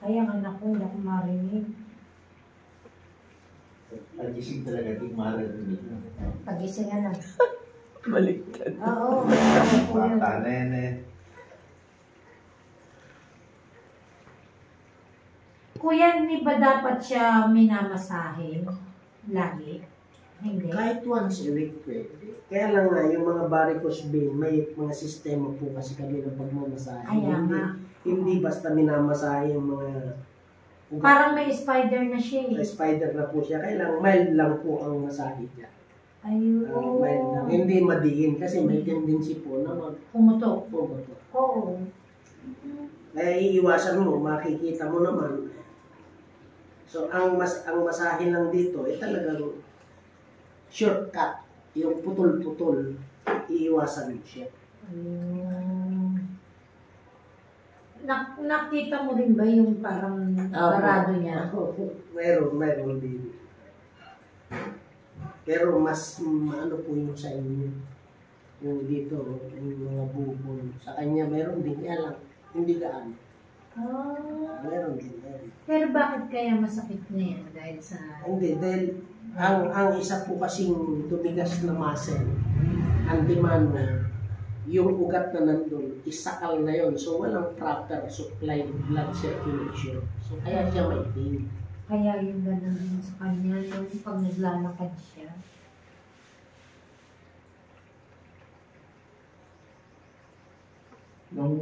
Ay, ang anak ko, hindi ako marinig. Pagising talaga, di marinig. Pagising na. Baliktad. Oo. Bata na yan eh. Kuya, hindi ba dapat siya minamasahe? Lagi? Hindi. Kahit once a week pwede. Kaya lang nga, yung mga varicose vein, may mga sistema po kasi kami ng pagmamasahe. Kaya nga. Hindi basta minamasahe yung mga ugat. Parang may spider na siya eh. May spider na po siya. Kaya lang, mild lang po ang masahe niya. Ayun. Mild lang. Hindi madiin kasi may tendency po na Pumutok. pumutok. Oo. Kaya iiwasan mo, makikita mo naman. So, ang masahe lang dito, talagang shortcut. Yung putol-putol, iiwasan mo siya. Nakita mo rin ba yung parang barado niya? Meron din. Pero mas maano po yung sa inyo. Yung dito, yung mga bubon. Sa kanya meron din, kaya lang, hindi gaano. Meron din. Pero bakit kaya masakit na yan? Dahil sa... Hindi, dahil ang isa po kasing tumigas na muscle, ang demand mo, yung ugat na nandun, isakal na yon. So, walang proper supply blood circulation. So, kaya siya may pain. Kaya yung gano'n din sa kanya, yung pag naglalakad siya. Nung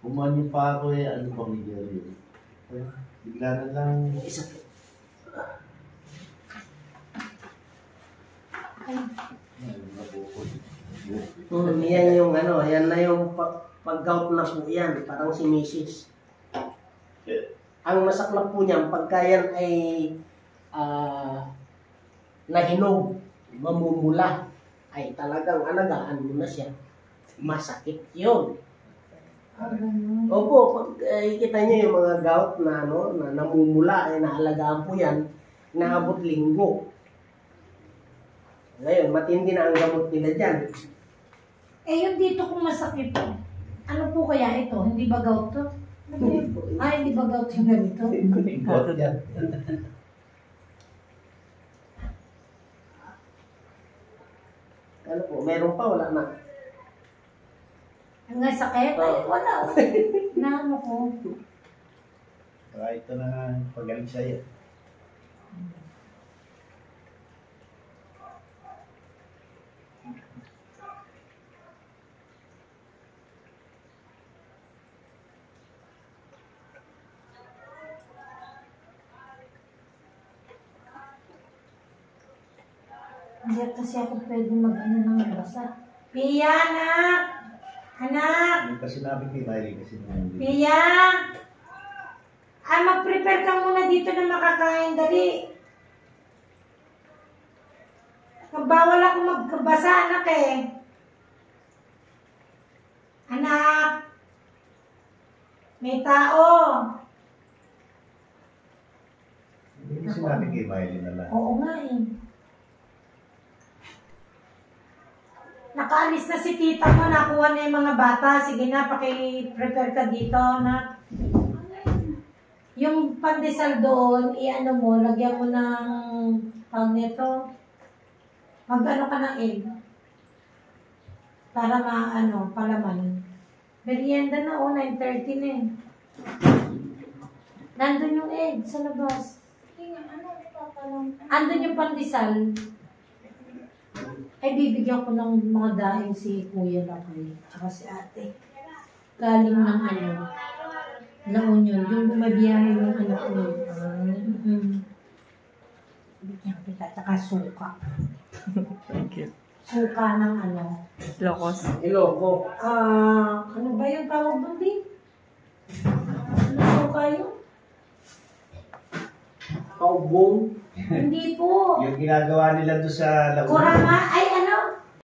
umanyo pa ako eh, ano bang nangyari? Bigla na lang. Isa po. Yan yung ano, yan na yung pag-gout na po yan, parang si Mrs. Ang masaklap po niyan, pagka yan ay nahinog, mamumula, ay talagang alagaan mo na siya. Masakit yun. Opo, pag kita niyo yung mga gout na, na namumula, ay naalagaan po yan, naabot linggo. Ngayon, matindi na ang gamot nila dyan. Eh, yung dito kung masakit, ano po kaya ito? Hindi ba gout to? Ay, hindi ba gout yung ganito? Gout yan. Ano po, meron pa, wala na. Ang sakit? Ay, wala. Naano ko. Ito na nga, pagaling sa'yo. Hindi kasi ako pwede mag-ano ng basa. Pia, anak! Anak! Yung kasi sinabi kay Miley kasi naman. Pia! Mag-prepare ka muna dito na makakain. Dali. Bawal ako magbasa, anak eh. Anak! May tao! Hindi ko sinabi kay Miley na lang. Oo nga eh. Nakaalis na si tita mo, nakuha na yung mga bata. Sige na, paki-prepare ka dito na. Yung pandesal doon, i-ano mo, lagyan mo ng pag nito. Mag-ano ka ng egg. Para ma-ano, palaman. Merienda na, 9:30 na eh. Nandun yung egg sa labas. Andun yung pandesal. Ay, bibigyan ko ng mga daing si Kuya Lakay, tsaka si Ate. Galing ng La Union. Yung bumabiyahe yung anak ko. Bigyan kita, tsaka suka. Thank you. Suka ng Locos. Iloko. Ano ba yung tawag doon din? Ano suka yun? Paubong. Hindi po. Yung ginagawa nila doon sa Laguna. Kurama, ay